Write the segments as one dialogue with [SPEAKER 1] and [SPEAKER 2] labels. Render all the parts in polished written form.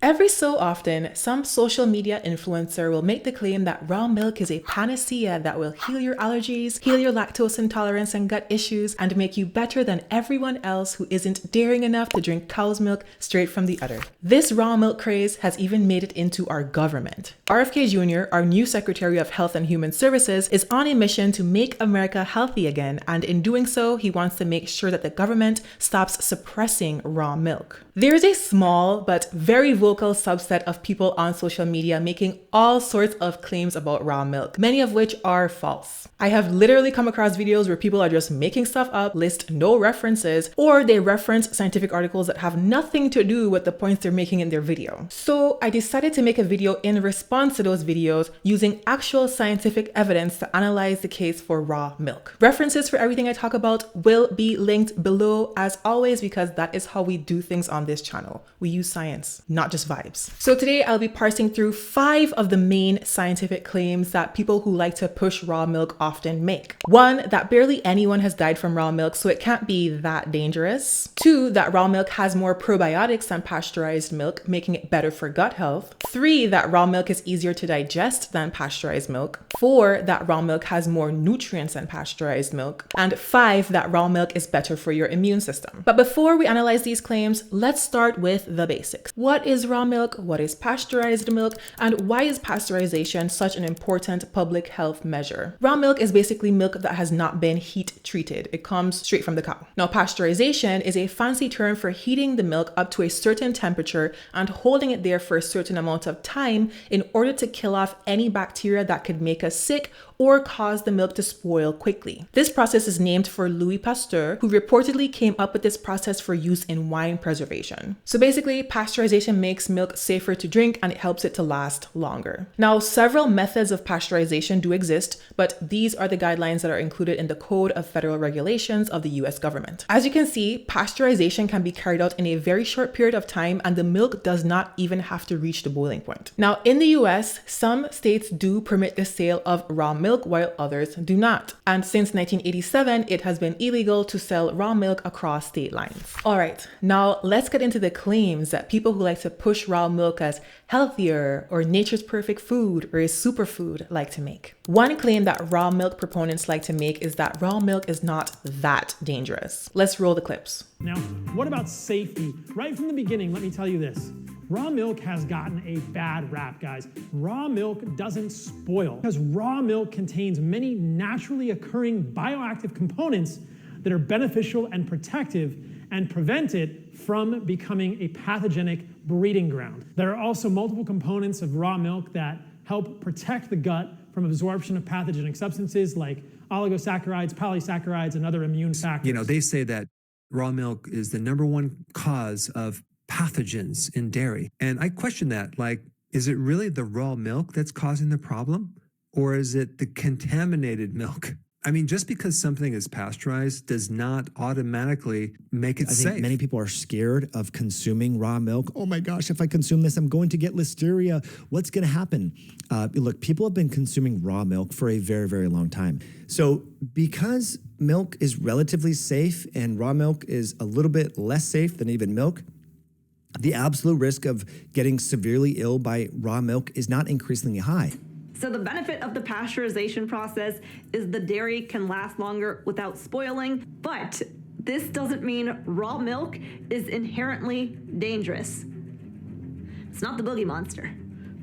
[SPEAKER 1] Every so often, some social media influencer will make the claim that raw milk is a panacea that will heal your allergies, heal your lactose intolerance and gut issues, and make you better than everyone else who isn't daring enough to drink cow's milk straight from the udder. This raw milk craze has even made it into our government. RFK Jr., our new Secretary of Health and Human Services, is on a mission to make America healthy again, and in doing so, he wants to make sure that the government stops suppressing raw milk. There is a small but very vocal subset of people on social media making all sorts of claims about raw milk, many of which are false. I have literally come across videos where people are just making stuff up, list no references, or they reference scientific articles that have nothing to do with the points they're making in their video. So I decided to make a video in response to those videos using actual scientific evidence to analyze the case for raw milk. References for everything I talk about will be linked below as always, because that is how we do things on this channel. We use science, not just vibes. So today I'll be parsing through 5 of the main scientific claims that people who like to push raw milk often make. 1, that barely anyone has died from raw milk, so it can't be that dangerous. 2, that raw milk has more probiotics than pasteurized milk, making it better for gut health. 3, that raw milk is easier to digest than pasteurized milk. 4, that raw milk has more nutrients than pasteurized milk. And 5, that raw milk is better for your immune system. But before we analyze these claims, let's start with the basics. What is raw milk? What is pasteurized milk? And why is pasteurization such an important public health measure? Raw milk is basically milk that has not been heat treated. It comes straight from the cow. Now, pasteurization is a fancy term for heating the milk up to a certain temperature and holding it there for a certain amount of time in order to kill off any bacteria that could make us sick or cause the milk to spoil quickly. This process is named for Louis Pasteur, who reportedly came up with this process for use in wine preservation. So basically, pasteurization makes milk safer to drink and it helps it to last longer. Now, several methods of pasteurization do exist, but these are the guidelines that are included in the Code of Federal Regulations of the US government. As you can see, pasteurization can be carried out in a very short period of time and the milk does not even have to reach the boiling point. Now, in the US, some states do permit the sale of raw milk while others do not. And since 1987, it has been illegal to sell raw milk across state lines. All right, now let's get into the claims that people who like to push raw milk as healthier or nature's perfect food or a superfood like to make. One claim that raw milk proponents like to make is that raw milk is not that dangerous. Let's roll the clips.
[SPEAKER 2] Now, what about safety? Right from the beginning, let me tell you this. Raw milk has gotten a bad rap, guys. Raw milk doesn't spoil because raw milk contains many naturally occurring bioactive components that are beneficial and protective and prevent it from becoming a pathogenic breeding ground. There are also multiple components of raw milk that help protect the gut from absorption of pathogenic substances like oligosaccharides, polysaccharides, and other immune factors.
[SPEAKER 3] You know, they say that raw milk is the #1 cause of pathogens in dairy. And I question that, like, is it really the raw milk that's causing the problem? Or is it the contaminated milk? I mean, just because something is pasteurized does not automatically make it safe.
[SPEAKER 4] I think many people are scared of consuming raw milk. Oh my gosh, if I consume this, I'm going to get listeria. What's going to happen? Look, people have been consuming raw milk for a very, very long time. So because milk is relatively safe and raw milk is a little bit less safe than even milk, the absolute risk of getting severely ill by raw milk is not increasingly high.
[SPEAKER 5] So the benefit of the pasteurization process is the dairy can last longer without spoiling, but this doesn't mean raw milk is inherently dangerous. It's not the boogie monster.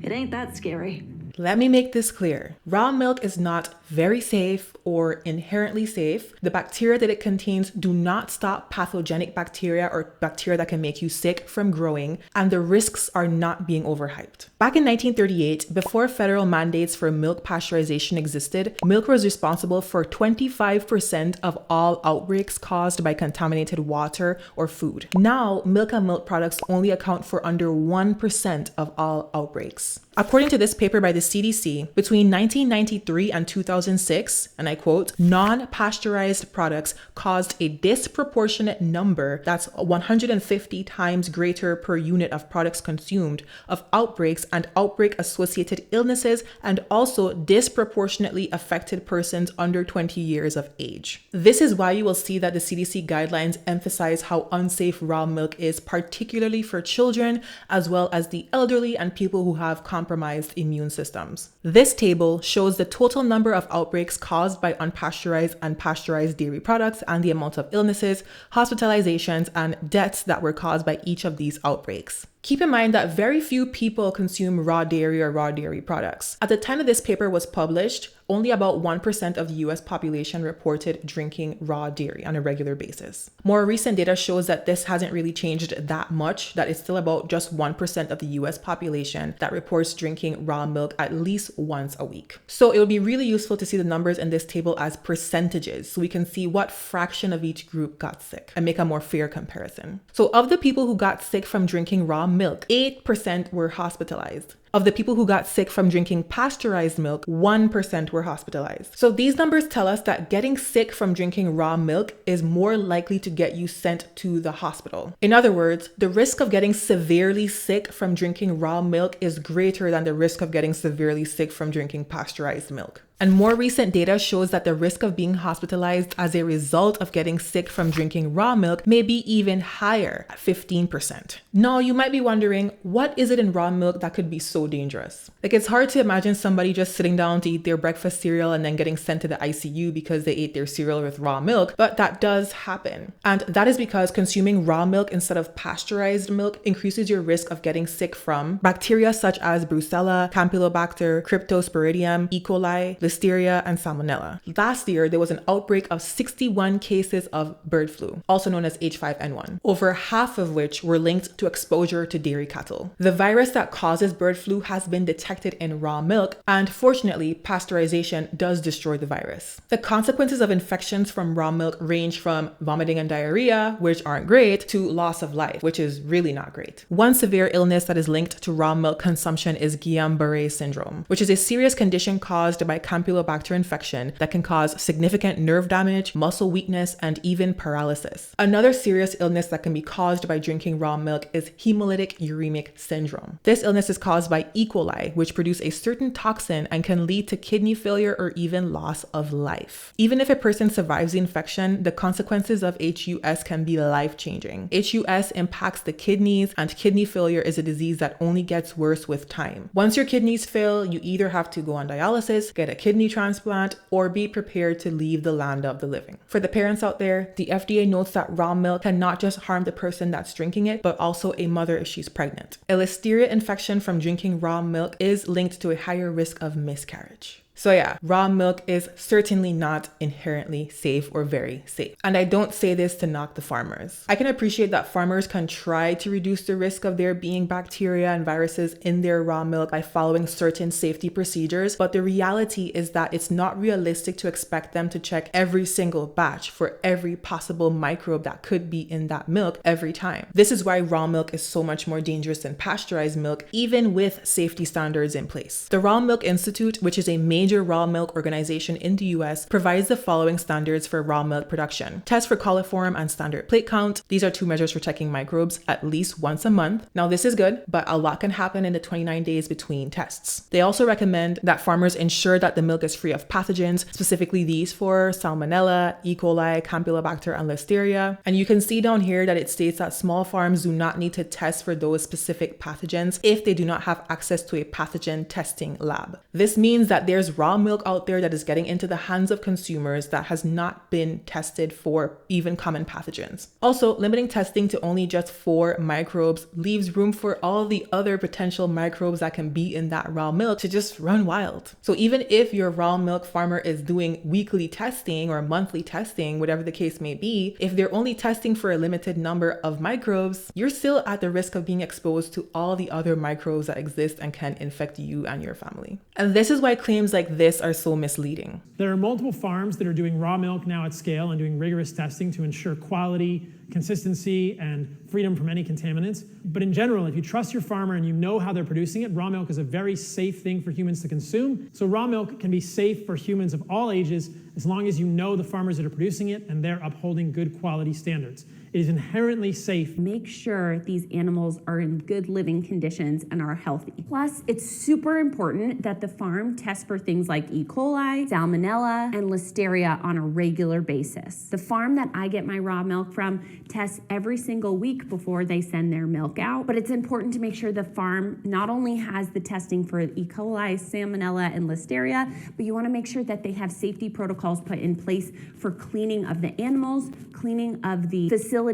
[SPEAKER 5] It ain't that scary.
[SPEAKER 1] Let me make this clear. Raw milk is not very safe or inherently safe. The bacteria that it contains do not stop pathogenic bacteria or bacteria that can make you sick from growing, and the risks are not being overhyped. Back in 1938, before federal mandates for milk pasteurization existed, milk was responsible for 25% of all outbreaks caused by contaminated water or food. Now, milk and milk products only account for under 1% of all outbreaks. According to this paper by the CDC, between 1993 and 2006, and I quote, non-pasteurized products caused a disproportionate number, that's 150 times greater per unit of products consumed, of outbreaks and outbreak-associated illnesses, and also disproportionately affected persons under 20 years of age. This is why you will see that the CDC guidelines emphasize how unsafe raw milk is, particularly for children, as well as the elderly and people who have compromised immune systems. This table shows the total number of outbreaks caused by unpasteurized and pasteurized dairy products and the amount of illnesses, hospitalizations, and deaths that were caused by each of these outbreaks. Keep in mind that very few people consume raw dairy or raw dairy products. At the time that this paper was published, only about 1% of the US population reported drinking raw dairy on a regular basis. More recent data shows that this hasn't really changed that much, that it's still about just 1% of the US population that reports drinking raw milk at least once a week. So it would be really useful to see the numbers in this table as percentages so we can see what fraction of each group got sick and make a more fair comparison. So of the people who got sick from drinking raw milk, 8% were hospitalized. Of the people who got sick from drinking pasteurized milk, 1% were hospitalized. So these numbers tell us that getting sick from drinking raw milk is more likely to get you sent to the hospital. In other words, the risk of getting severely sick from drinking raw milk is greater than the risk of getting severely sick from drinking pasteurized milk. And more recent data shows that the risk of being hospitalized as a result of getting sick from drinking raw milk may be even higher, at 15%. Now, you might be wondering, what is it in raw milk that could be so dangerous? Like, it's hard to imagine somebody just sitting down to eat their breakfast cereal and then getting sent to the ICU because they ate their cereal with raw milk, but that does happen. And that is because consuming raw milk instead of pasteurized milk increases your risk of getting sick from bacteria such as Brucella, Campylobacter, Cryptosporidium, E. coli, Listeria, and Salmonella. Last year, there was an outbreak of 61 cases of bird flu, also known as H5N1, over half of which were linked to exposure to dairy cattle. The virus that causes bird flu has been detected in raw milk, and fortunately, pasteurization does destroy the virus. The consequences of infections from raw milk range from vomiting and diarrhea, which aren't great, to loss of life, which is really not great. One severe illness that is linked to raw milk consumption is Guillain-Barré syndrome, which is a serious condition caused by Campylobacter infection that can cause significant nerve damage, muscle weakness, and even paralysis. Another serious illness that can be caused by drinking raw milk is hemolytic uremic syndrome. This illness is caused by E. coli, which produce a certain toxin and can lead to kidney failure or even loss of life. Even if a person survives the infection, the consequences of HUS can be life-changing. HUS impacts the kidneys, and kidney failure is a disease that only gets worse with time. Once your kidneys fail, you either have to go on dialysis, get a kidney transplant, or be prepared to leave the land of the living. For the parents out there, the FDA notes that raw milk can not just harm the person that's drinking it, but also a mother if she's pregnant. A Listeria infection from drinking raw milk is linked to a higher risk of miscarriage. So yeah, raw milk is certainly not inherently safe or very safe. And I don't say this to knock the farmers. I can appreciate that farmers can try to reduce the risk of there being bacteria and viruses in their raw milk by following certain safety procedures, but the reality is that it's not realistic to expect them to check every single batch for every possible microbe that could be in that milk every time. This is why raw milk is so much more dangerous than pasteurized milk, even with safety standards in place. The Raw Milk Institute, which is a major raw milk organization in the US, provides the following standards for raw milk production. Test for coliform and standard plate count. These are two measures for checking microbes at least once a month. Now this is good, but a lot can happen in the 29 days between tests. They also recommend that farmers ensure that the milk is free of pathogens, specifically these for Salmonella, E. coli, Campylobacter, and Listeria. And you can see down here that it states that small farms do not need to test for those specific pathogens if they do not have access to a pathogen testing lab. This means that there's raw milk out there that is getting into the hands of consumers that has not been tested for even common pathogens. Also, limiting testing to only just 4 microbes leaves room for all the other potential microbes that can be in that raw milk to just run wild. So even if your raw milk farmer is doing weekly testing or monthly testing, whatever the case may be, if they're only testing for a limited number of microbes, you're still at the risk of being exposed to all the other microbes that exist and can infect you and your family. And this is why claims like this are so misleading.
[SPEAKER 2] There are multiple farms that are doing raw milk now at scale and doing rigorous testing to ensure quality, consistency and freedom from any contaminants. But in general, if you trust your farmer and you know how they're producing it, raw milk is a very safe thing for humans to consume. So raw milk can be safe for humans of all ages as long as you know the farmers that are producing it and they're upholding good quality standards. It is inherently safe.
[SPEAKER 6] Make sure these animals are in good living conditions and are healthy. Plus, it's super important that the farm tests for things like E. coli, salmonella, and listeria on a regular basis. The farm that I get my raw milk from tests every single week before they send their milk out, but it's important to make sure the farm not only has the testing for E. coli, salmonella, and listeria, but you want to make sure that they have safety protocols put in place for cleaning of the animals, cleaning of the facility,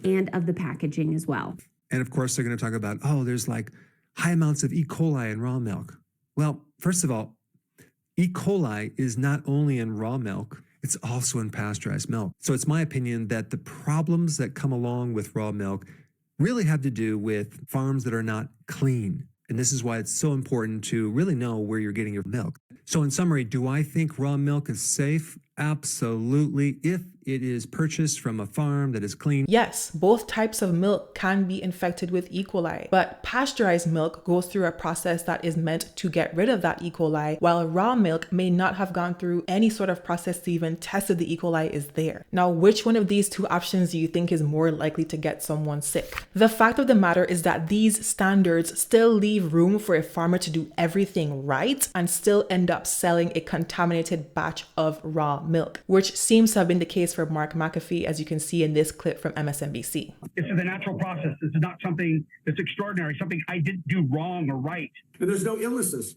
[SPEAKER 6] and of the packaging as well.
[SPEAKER 3] And of course, they're going to talk about, oh, there's like high amounts of E. coli in raw milk. Well, first of all, E. coli is not only in raw milk, it's also in pasteurized milk. So it's my opinion that the problems that come along with raw milk really have to do with farms that are not clean. And this is why it's so important to really know where you're getting your milk. So in summary, do I think raw milk is safe? Absolutely, if it is purchased from a farm that is clean.
[SPEAKER 1] Yes, both types of milk can be infected with E. coli, but pasteurized milk goes through a process that is meant to get rid of that E. coli, while raw milk may not have gone through any sort of process to even test if the E. coli is there. Now, which one of these two options do you think is more likely to get someone sick? The fact of the matter is that these standards still leave room for a farmer to do everything right and still end up selling a contaminated batch of raw milk, which seems to have been the case for Mark McAfee, as you can see in this clip from MSNBC.
[SPEAKER 7] This is a natural process. This is not something that's extraordinary, something I didn't do wrong or right.
[SPEAKER 8] And there's no illnesses.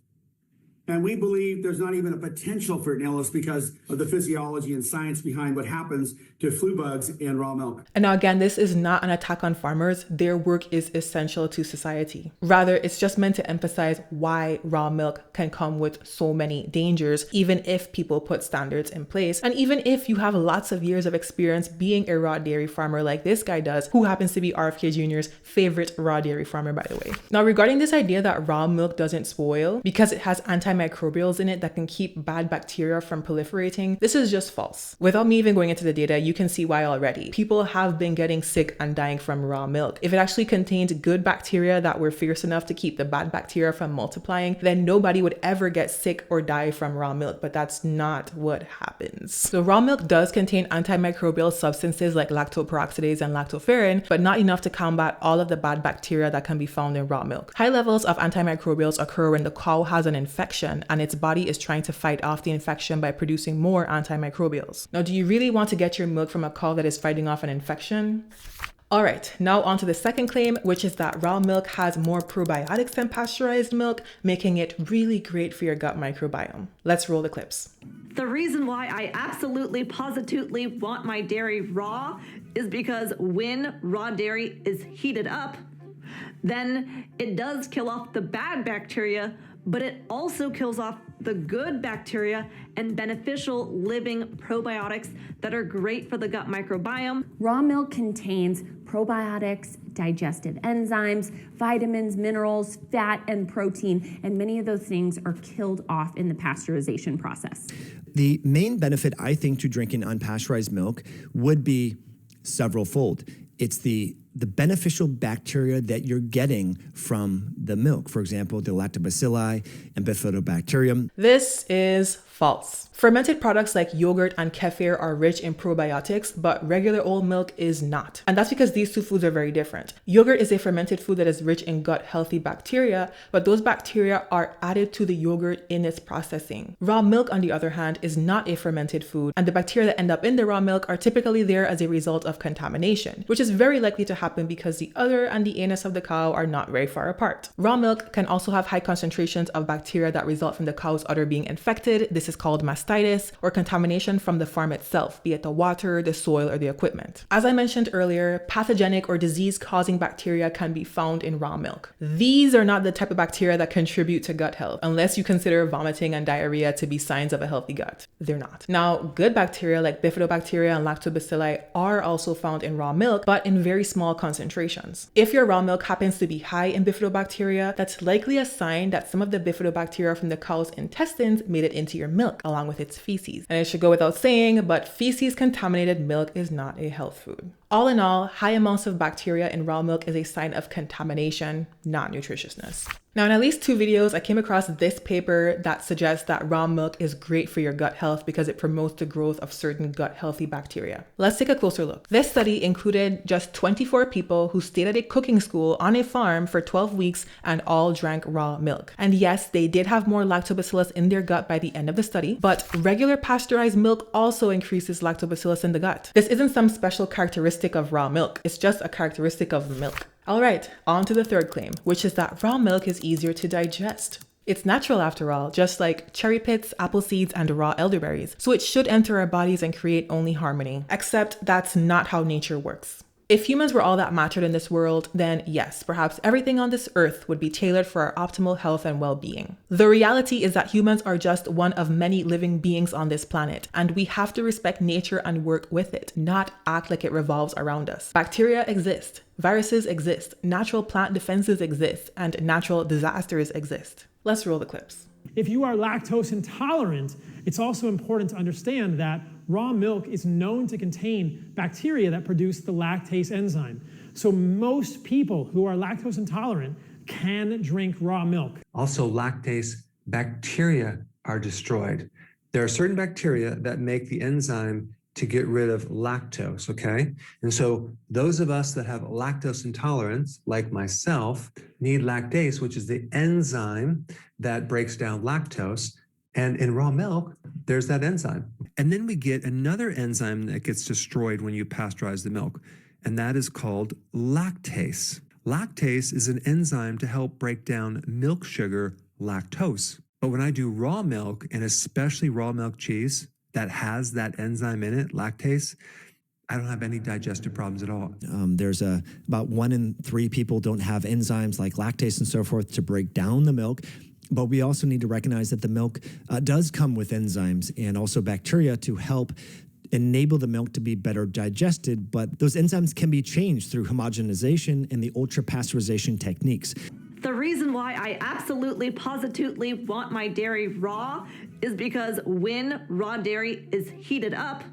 [SPEAKER 8] And we believe there's not even a potential for an illness because of the physiology and science behind what happens to flu bugs in raw milk.
[SPEAKER 1] And now again, this is not an attack on farmers. Their work is essential to society. Rather, it's just meant to emphasize why raw milk can come with so many dangers, even if people put standards in place. And even if you have lots of years of experience being a raw dairy farmer like this guy does, who happens to be RFK Jr.'s favorite raw dairy farmer, by the way. Now, regarding this idea that raw milk doesn't spoil because it has antimicrobials in it that can keep bad bacteria from proliferating, this is just false. Without me even going into the data, you can see why already. People have been getting sick and dying from raw milk. If it actually contained good bacteria that were fierce enough to keep the bad bacteria from multiplying, then nobody would ever get sick or die from raw milk, but that's not what happens. So raw milk does contain antimicrobial substances like lactoperoxidase and lactoferrin, but not enough to combat all of the bad bacteria that can be found in raw milk. High levels of antimicrobials occur when the cow has an infection and its body is trying to fight off the infection by producing more antimicrobials. Now, do you really want to get your milk from a cow that is fighting off an infection? All right, now on to the second claim, which is that raw milk has more probiotics than pasteurized milk, making it really great for your gut microbiome. Let's roll the clips.
[SPEAKER 5] The reason why I absolutely positively want my dairy raw is because when raw dairy is heated up, then it does kill off the bad bacteria, but it also kills off the good bacteria and beneficial living probiotics that are great for the gut microbiome.
[SPEAKER 6] Raw milk contains probiotics, digestive enzymes, vitamins, minerals, fat, and protein, and many of those things are killed off in the pasteurization process.
[SPEAKER 4] The main benefit, I think, to drinking unpasteurized milk would be several-fold. It's the beneficial bacteria that you're getting from the milk. For example, the lactobacilli and bifidobacterium.
[SPEAKER 1] This is false. Fermented products like yogurt and kefir are rich in probiotics, but regular old milk is not. And that's because these two foods are very different. Yogurt is a fermented food that is rich in gut healthy bacteria, but those bacteria are added to the yogurt in its processing. Raw milk, on the other hand, is not a fermented food, and the bacteria that end up in the raw milk are typically there as a result of contamination, which is very likely to happen because the udder and the anus of the cow are not very far apart. Raw milk can also have high concentrations of bacteria that result from the cow's udder being infected. This is called mastitis, or contamination from the farm itself, be it the water, the soil, or the equipment. As I mentioned earlier, pathogenic or disease-causing bacteria can be found in raw milk. These are not the type of bacteria that contribute to gut health, unless you consider vomiting and diarrhea to be signs of a healthy gut. They're not. Now, good bacteria like bifidobacteria and lactobacilli are also found in raw milk, but in very small concentrations. If your raw milk happens to be high in bifidobacteria bifidobacteria, that's likely a sign that some of the bifidobacteria from the cow's intestines made it into your milk along with its feces. And it should go without saying, but feces contaminated milk is not a health food. All in all, high amounts of bacteria in raw milk is a sign of contamination, not nutritiousness. Now, in at least 2 videos, I came across this paper that suggests that raw milk is great for your gut health because it promotes the growth of certain gut healthy bacteria. Let's take a closer look. This study included just 24 people who stayed at a cooking school on a farm for 12 weeks and all drank raw milk. And yes, they did have more lactobacillus in their gut by the end of the study, but regular pasteurized milk also increases lactobacillus in the gut. This isn't some special characteristic of raw milk. It's just a characteristic of milk. All right, on to the third claim, which is that raw milk is easier to digest. It's natural after all, just like cherry pits, apple seeds, and raw elderberries. So it should enter our bodies and create only harmony. Except that's not how nature works. If humans were all that mattered in this world, then yes, perhaps everything on this earth would be tailored for our optimal health and well-being. The reality is that humans are just one of many living beings on this planet, and we have to respect nature and work with it, not act like it revolves around us. Bacteria exist, viruses exist, natural plant defenses exist, and natural disasters exist. Let's roll the clips.
[SPEAKER 2] If you are lactose intolerant, it's also important to understand that raw milk is known to contain bacteria that produce the lactase enzyme. So most people who are lactose intolerant can drink raw milk.
[SPEAKER 3] Also, lactase bacteria are destroyed. There are certain bacteria that make the enzyme to get rid of lactose, okay? And so those of us that have lactose intolerance, like myself, need lactase, which is the enzyme that breaks down lactose. And in raw milk, there's that enzyme. And then we get another enzyme that gets destroyed when you pasteurize the milk, and that is called lactase. Lactase is an enzyme to help break down milk sugar, lactose. But when I do raw milk, and especially raw milk cheese that has that enzyme in it, lactase, I don't have any digestive problems at all.
[SPEAKER 4] There's about 1 in 3 people don't have enzymes like lactase and so forth to break down the milk. But we also need to recognize that the milk does come with enzymes and also bacteria to help enable the milk to be better digested. But those enzymes can be changed through homogenization and the ultra-pasteurization techniques.
[SPEAKER 5] The reason why I absolutely positively want my dairy raw is because when raw dairy is heated up,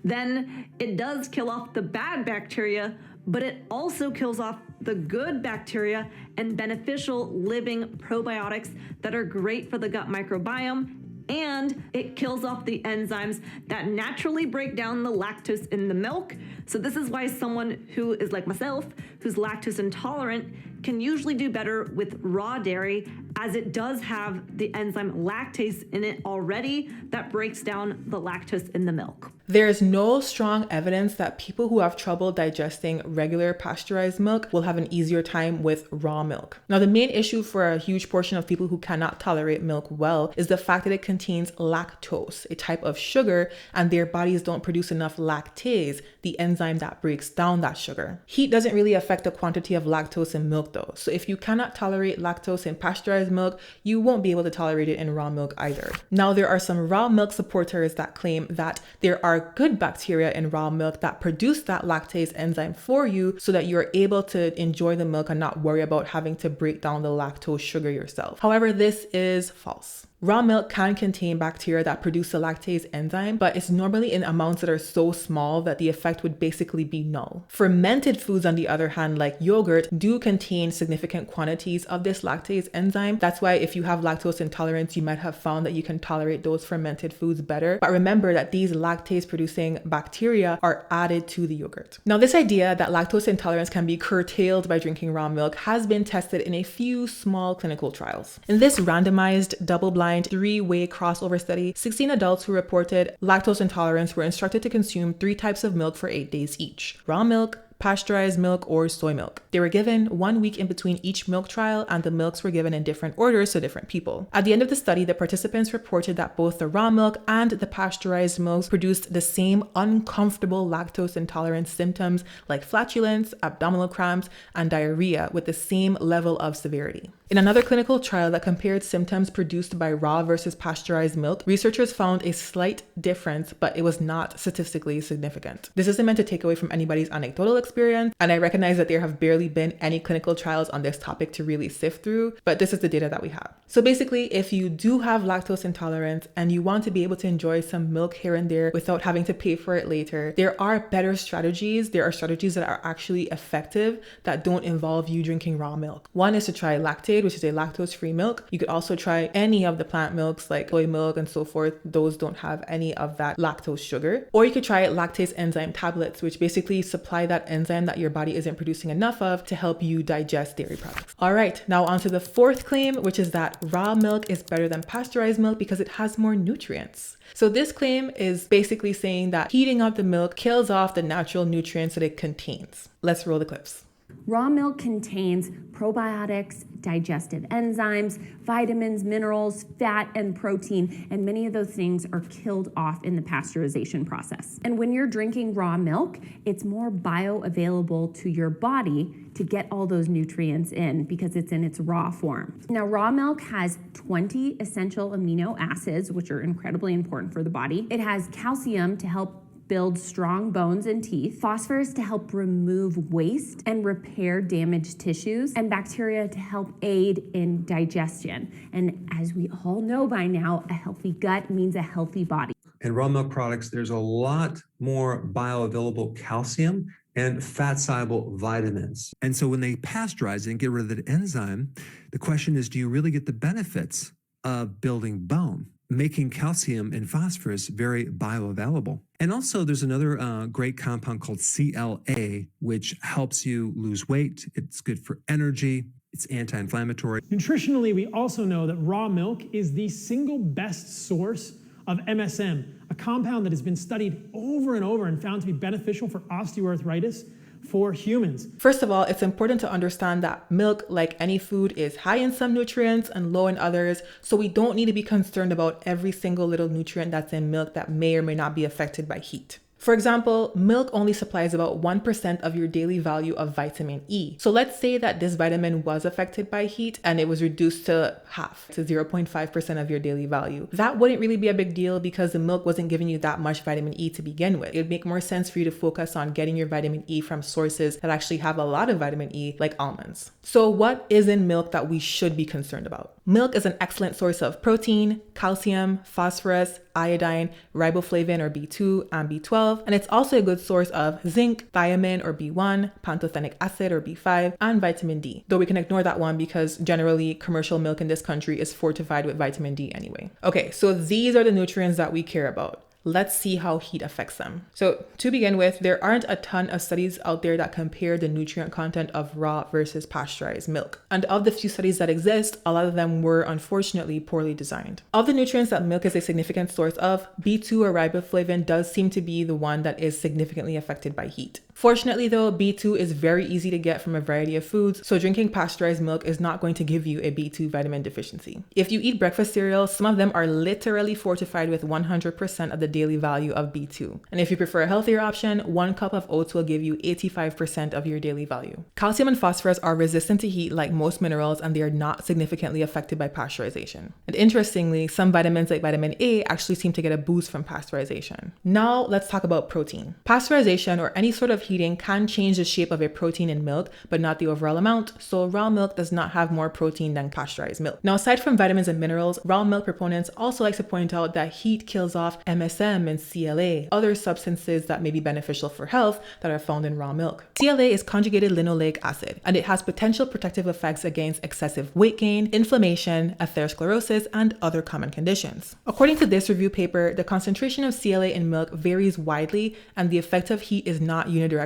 [SPEAKER 5] then it does kill off the bad bacteria, but it also kills off the good bacteria and beneficial living probiotics that are great for the gut microbiome, and it kills off the enzymes that naturally break down the lactose in the milk. So this is why someone who is like myself, who's lactose intolerant, can usually do better with raw dairy, as it does have the enzyme lactase in it already that breaks down the lactose in the milk.
[SPEAKER 1] There is no strong evidence that people who have trouble digesting regular pasteurized milk will have an easier time with raw milk. Now, the main issue for a huge portion of people who cannot tolerate milk well is the fact that it contains lactose, a type of sugar, and their bodies don't produce enough lactase, the enzyme that breaks down that sugar. Heat doesn't really affect the quantity of lactose in milk though. So if you cannot tolerate lactose in pasteurized milk, you won't be able to tolerate it in raw milk either. Now, there are some raw milk supporters that claim that there are good bacteria in raw milk that produce that lactase enzyme for you so that you're able to enjoy the milk and not worry about having to break down the lactose sugar yourself. However, this is false. Raw milk can contain bacteria that produce the lactase enzyme, but it's normally in amounts that are so small that the effect would basically be null. Fermented foods, on the other hand, like yogurt, do contain significant quantities of this lactase enzyme. That's why if you have lactose intolerance, you might have found that you can tolerate those fermented foods better. But remember that these lactase-producing bacteria are added to the yogurt. Now, this idea that lactose intolerance can be curtailed by drinking raw milk has been tested in a few small clinical trials. In this randomized, double-blind, 3-way crossover study, 16 adults who reported lactose intolerance were instructed to consume 3 types of milk for 8 days each: raw milk, pasteurized milk, or soy milk. They were given 1 week in between each milk trial, and the milks were given in different orders to different people. At the end of the study, the participants reported that both the raw milk and the pasteurized milks produced the same uncomfortable lactose intolerance symptoms like flatulence, abdominal cramps, and diarrhea with the same level of severity. In another clinical trial that compared symptoms produced by raw versus pasteurized milk, researchers found a slight difference, but it was not statistically significant. This isn't meant to take away from anybody's anecdotal experience, and I recognize that there have barely been any clinical trials on this topic to really sift through, but this is the data that we have. So basically, if you do have lactose intolerance and you want to be able to enjoy some milk here and there without having to pay for it later, there are better strategies. There are strategies that are actually effective that don't involve you drinking raw milk. One is to try lactate, which is a lactose-free milk. You could also try any of the plant milks like soy milk and so forth. Those don't have any of that lactose sugar. Or you could try lactase enzyme tablets, which basically supply that enzyme that your body isn't producing enough of to help you digest dairy products. All right, now on to the fourth claim, which is that raw milk is better than pasteurized milk because it has more nutrients. So this claim is basically saying that heating up the milk kills off the natural nutrients that it contains. Let's roll the clips.
[SPEAKER 6] Raw milk contains probiotics, digestive enzymes, vitamins, minerals, fat, and protein, and many of those things are killed off in the pasteurization process. And when you're drinking raw milk, it's more bioavailable to your body to get all those nutrients in because it's in its raw form. Now, raw milk has 20 essential amino acids, which are incredibly important for the body. It has calcium to help build strong bones and teeth, phosphorus to help remove waste and repair damaged tissues, and bacteria to help aid in digestion. And as we all know by now, a healthy gut means a healthy body.
[SPEAKER 3] In raw milk products, there's a lot more bioavailable calcium and fat-soluble vitamins. And so when they pasteurize it and get rid of that enzyme, the question is, do you really get the benefits of building bone, making calcium and phosphorus very bioavailable? And also there's another great compound called CLA, which helps you lose weight. It's good for energy. It's anti-inflammatory.
[SPEAKER 2] Nutritionally, we also know that raw milk is the single best source of MSM, a compound that has been studied over and over and found to be beneficial for osteoarthritis for humans.
[SPEAKER 1] First of all, it's important to understand that milk, like any food, is high in some nutrients and low in others. So we don't need to be concerned about every single little nutrient that's in milk that may or may not be affected by heat. For example, milk only supplies about 1% of your daily value of vitamin E. So let's say that this vitamin was affected by heat and it was reduced to half, to 0.5% of your daily value. That wouldn't really be a big deal because the milk wasn't giving you that much vitamin E to begin with. It would make more sense for you to focus on getting your vitamin E from sources that actually have a lot of vitamin E, like almonds. So what is in milk that we should be concerned about? Milk is an excellent source of protein, calcium, phosphorus, iodine, riboflavin or B2 and B12, and it's also a good source of zinc, thiamine or B1, pantothenic acid or B5, and vitamin D. Though we can ignore that one because generally commercial milk in this country is fortified with vitamin D anyway. Okay, so these are the nutrients that we care about. Let's see how heat affects them. So to begin with, there aren't a ton of studies out there that compare the nutrient content of raw versus pasteurized milk. And of the few studies that exist, a lot of them were unfortunately poorly designed. Of the nutrients that milk is a significant source of, B2 or riboflavin does seem to be the one that is significantly affected by heat. Fortunately though, B2 is very easy to get from a variety of foods, so drinking pasteurized milk is not going to give you a B2 vitamin deficiency. If you eat breakfast cereal, some of them are literally fortified with 100% of the daily value of B2. And if you prefer a healthier option, 1 cup of oats will give you 85% of your daily value. Calcium and phosphorus are resistant to heat like most minerals, and they are not significantly affected by pasteurization. And interestingly, some vitamins like vitamin A actually seem to get a boost from pasteurization. Now let's talk about protein. Pasteurization or any sort of heating can change the shape of a protein in milk, but not the overall amount, so raw milk does not have more protein than pasteurized milk. Now, aside from vitamins and minerals, raw milk proponents also like to point out that heat kills off MSM and CLA, other substances that may be beneficial for health that are found in raw milk. CLA is conjugated linoleic acid, and it has potential protective effects against excessive weight gain, inflammation, atherosclerosis, and other common conditions. According to this review paper, the concentration of CLA in milk varies widely, and the effect of heat is not unidirectional.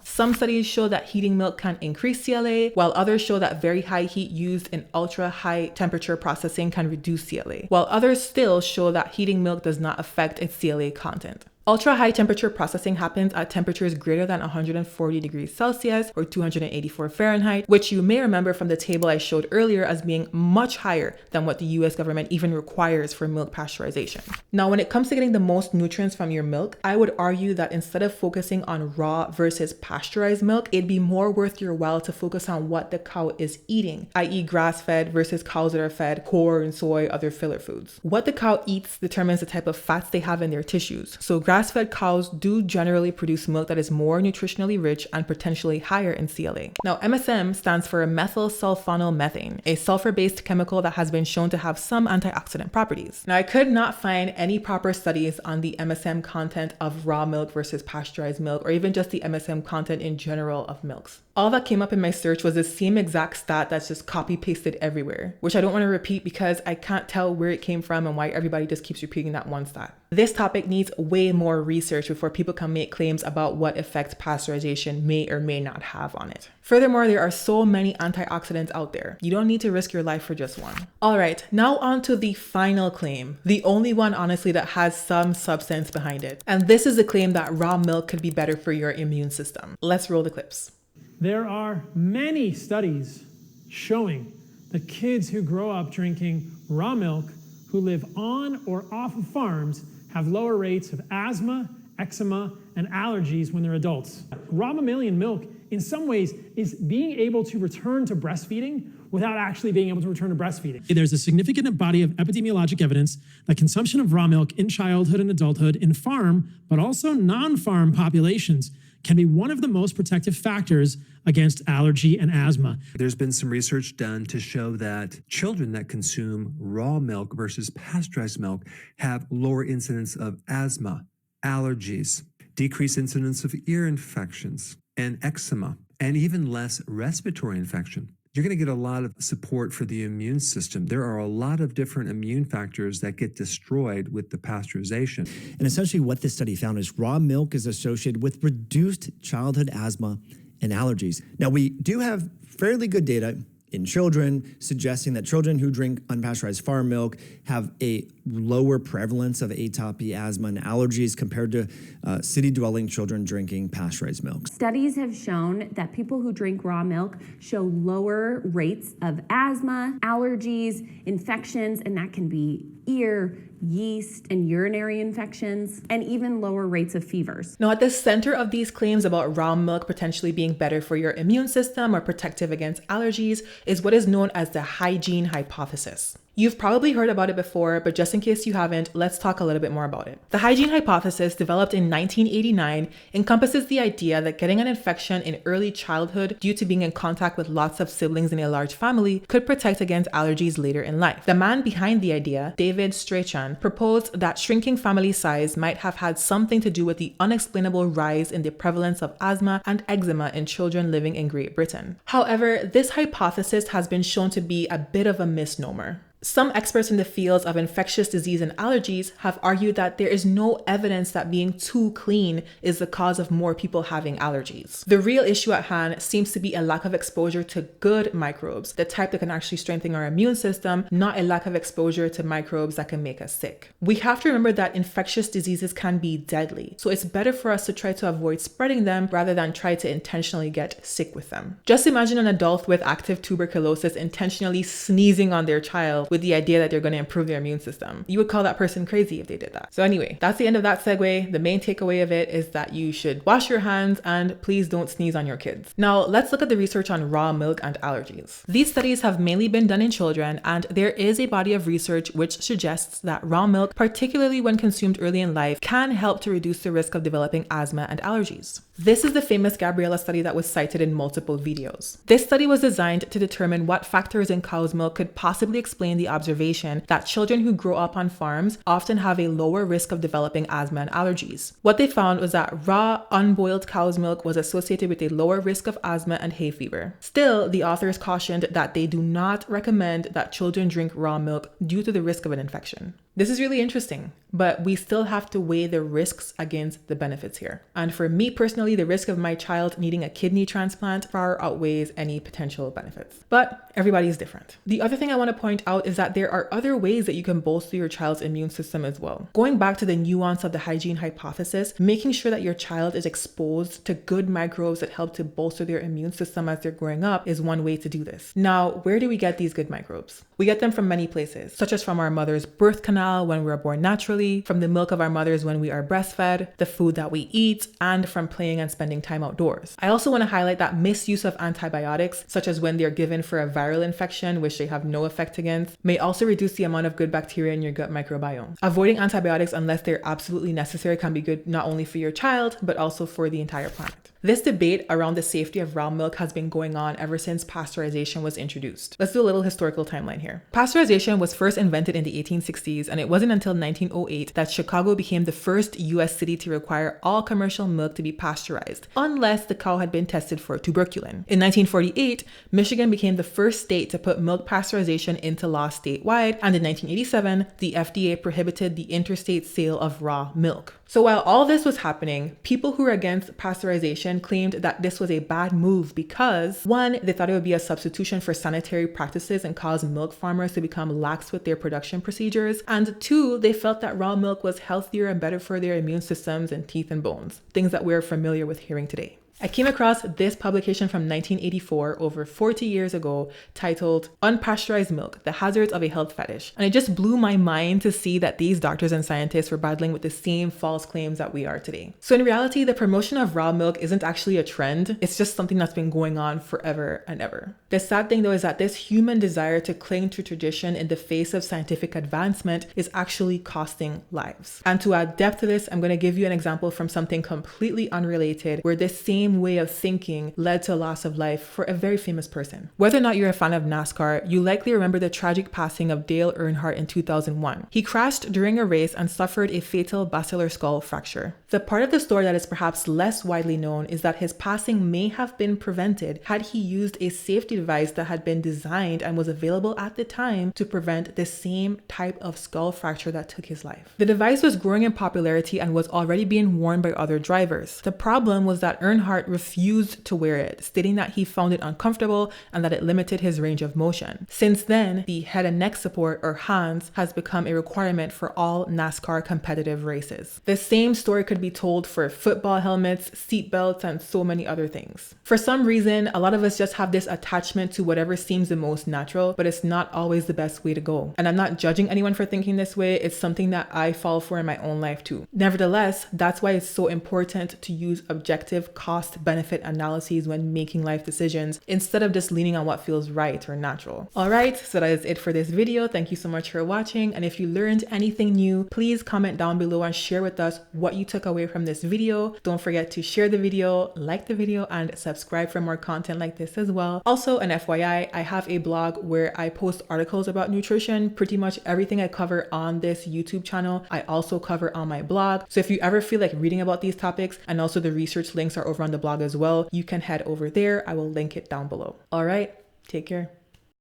[SPEAKER 1] Some studies show that heating milk can increase CLA, while others show that very high heat used in ultra high temperature processing can reduce CLA, while others still show that heating milk does not affect its CLA content. Ultra high temperature processing happens at temperatures greater than 140 degrees Celsius or 284 Fahrenheit, which you may remember from the table I showed earlier as being much higher than what the US government even requires for milk pasteurization. Now, when it comes to getting the most nutrients from your milk, I would argue that instead of focusing on raw versus pasteurized milk, it'd be more worth your while to focus on what the cow is eating, i.e. grass-fed versus cows that are fed corn, soy, other filler foods. What the cow eats determines the type of fats they have in their tissues. So grass-fed cows do generally produce milk that is more nutritionally rich and potentially higher in CLA. Now, MSM stands for methyl sulfonyl-methane, a sulfur-based chemical that has been shown to have some antioxidant properties. Now, I could not find any proper studies on the MSM content of raw milk versus pasteurized milk, or even just the MSM content in general of milks. All that came up in my search was the same exact stat that's just copy pasted everywhere, which I don't want to repeat because I can't tell where it came from and why everybody just keeps repeating that one stat. This topic needs way more research before people can make claims about what effect pasteurization may or may not have on it. Furthermore, there are so many antioxidants out there. You don't need to risk your life for just one. All right, now on to the final claim, the only one honestly that has some substance behind it. And this is the claim that raw milk could be better for your immune system. Let's roll the clips.
[SPEAKER 2] There are many studies showing that kids who grow up drinking raw milk, who live on or off of farms, have lower rates of asthma, eczema, and allergies when they're adults. Raw mammalian milk, in some ways, is being able to return to breastfeeding without actually being able to return to breastfeeding. There's a significant body of epidemiologic evidence that consumption of raw milk in childhood and adulthood in farm, but also non-farm populations can be one of the most protective factors against allergy and asthma.
[SPEAKER 3] There's been some research done to show that children that consume raw milk versus pasteurized milk have lower incidence of asthma, allergies, decreased incidence of ear infections and eczema, and even less respiratory infection. You're going to get a lot of support for the immune system. There are a lot of different immune factors that get destroyed with the pasteurization.
[SPEAKER 4] And essentially what this study found is raw milk is associated with reduced childhood asthma and allergies. Now, we do have fairly good data in children suggesting that children who drink unpasteurized farm milk have a lower prevalence of atopy, asthma, and allergies compared to city-dwelling children drinking pasteurized milk.
[SPEAKER 6] Studies have shown that people who drink raw milk show lower rates of asthma, allergies, infections, and that can be ear, yeast, and urinary infections, and even lower rates of fevers.
[SPEAKER 1] Now, at the center of these claims about raw milk potentially being better for your immune system or protective against allergies is what is known as the hygiene hypothesis. You've probably heard about it before, but just in case you haven't, let's talk a little bit more about it. The hygiene hypothesis, developed in 1989, encompasses the idea that getting an infection in early childhood due to being in contact with lots of siblings in a large family could protect against allergies later in life. The man behind the idea, David Strachan, proposed that shrinking family size might have had something to do with the unexplainable rise in the prevalence of asthma and eczema in children living in Great Britain. However, this hypothesis has been shown to be a bit of a misnomer. Some experts in the fields of infectious disease and allergies have argued that there is no evidence that being too clean is the cause of more people having allergies. The real issue at hand seems to be a lack of exposure to good microbes, the type that can actually strengthen our immune system, not a lack of exposure to microbes that can make us sick. We have to remember that infectious diseases can be deadly, so it's better for us to try to avoid spreading them rather than try to intentionally get sick with them. Just imagine an adult with active tuberculosis intentionally sneezing on their child with the idea that they're going to improve their immune system. You would call that person crazy if they did that. So anyway, that's the end of that segue. The main takeaway of it is that you should wash your hands and please don't sneeze on your kids. Now let's look at the research on raw milk and allergies. These studies have mainly been done in children, and there is a body of research which suggests that raw milk, particularly when consumed early in life, can help to reduce the risk of developing asthma and allergies. This is the famous Gabriella study that was cited in multiple videos. This study was designed to determine what factors in cow's milk could possibly explain the observation that children who grow up on farms often have a lower risk of developing asthma and allergies. What they found was that raw, unboiled cow's milk was associated with a lower risk of asthma and hay fever. Still, the authors cautioned that they do not recommend that children drink raw milk due to the risk of an infection. This is really interesting, but we still have to weigh the risks against the benefits here. And for me personally, the risk of my child needing a kidney transplant far outweighs any potential benefits. But everybody is different. The other thing I want to point out is that there are other ways that you can bolster your child's immune system as well. Going back to the nuance of the hygiene hypothesis, making sure that your child is exposed to good microbes that help to bolster their immune system as they're growing up is one way to do this. Now, where do we get these good microbes? We get them from many places, such as from our mother's birth canal when we are born naturally, from the milk of our mothers when we are breastfed, the food that we eat, and from playing and spending time outdoors. I also want to highlight that misuse of antibiotics, such as when they're given for a viral infection, which they have no effect against, may also reduce the amount of good bacteria in your gut microbiome. Avoiding antibiotics unless they're absolutely necessary can be good not only for your child, but also for the entire planet. This debate around the safety of raw milk has been going on ever since pasteurization was introduced. Let's do a little historical timeline here. Pasteurization was first invented in the 1860s, and it wasn't until 1908 that Chicago became the first US city to require all commercial milk to be pasteurized, unless the cow had been tested for tuberculin. In 1948, Michigan became the first state to put milk pasteurization into law statewide, and in 1987, the FDA prohibited the interstate sale of raw milk. So while all this was happening, people who were against pasteurization claimed that this was a bad move because, one, they thought it would be a substitution for sanitary practices and cause milk farmers to become lax with their production procedures, and two, they felt that raw milk was healthier and better for their immune systems and teeth and bones, things that we're familiar with hearing today. I came across this publication from 1984, over 40 years ago, titled Unpasteurized Milk, The Hazards of a Health Fetish. And it just blew my mind to see that these doctors and scientists were battling with the same false claims that we are today. So in reality, the promotion of raw milk isn't actually a trend. It's just something that's been going on forever and ever. The sad thing though is that this human desire to cling to tradition in the face of scientific advancement is actually costing lives. And to add depth to this, I'm going to give you an example from something completely unrelated where this same way of thinking led to a loss of life for a very famous person. Whether or not you're a fan of NASCAR, you likely remember the tragic passing of Dale Earnhardt in 2001. He crashed during a race and suffered a fatal basilar skull fracture. The part of the story that is perhaps less widely known is that his passing may have been prevented had he used a safety device that had been designed and was available at the time to prevent the same type of skull fracture that took his life. The device was growing in popularity and was already being worn by other drivers. The problem was that Earnhardt refused to wear it, stating that he found it uncomfortable and that it limited his range of motion. Since then, the head and neck support, or HANS, has become a requirement for all NASCAR competitive races. The same story could be told for football helmets, seat belts, and so many other things. For some reason, a lot of us just have this attachment to whatever seems the most natural, but it's not always the best way to go. And I'm not judging anyone for thinking this way. It's something that I fall for in my own life too. Nevertheless, that's why it's so important to use objective cost-benefit analyses when making life decisions instead of just leaning on what feels right or natural. All right, so that is it for this video. Thank you so much for watching. And if you learned anything new, please comment down below and share with us what you took away from this video. Don't forget to share the video, like the video, and subscribe for more content like this as well. Also, an FYI, I have a blog where I post articles about nutrition. Pretty much everything I cover on this YouTube channel, I also cover on my blog. So if you ever feel like reading about these topics, and also the research links are over on the blog as well, you can head over there. I will link it down below. All right, take care.